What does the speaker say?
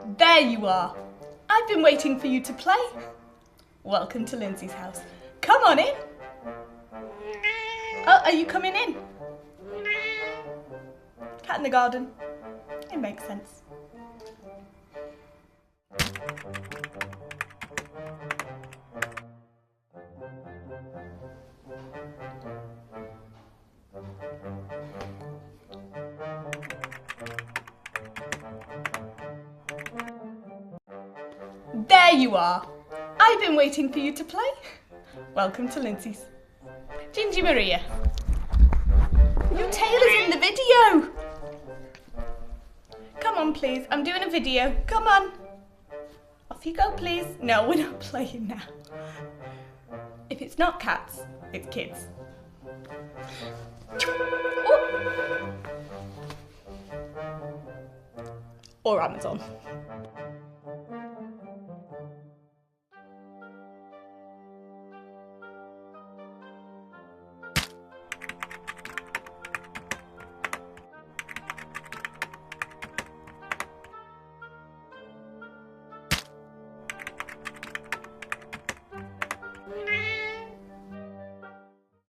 There you are. I've been waiting for you to play. Welcome to Lindsay's house. Come on in. Oh, are you coming in? Cat in the garden. It makes sense. There you are. I've been waiting for you to play. Welcome to Lindsay's. Gingy Maria. Your tail is in the video. Come on, please. I'm doing a video. Come on. Off you go, please. No, we're not playing now. If it's not cats, it's kids. Ooh. Or Amazon.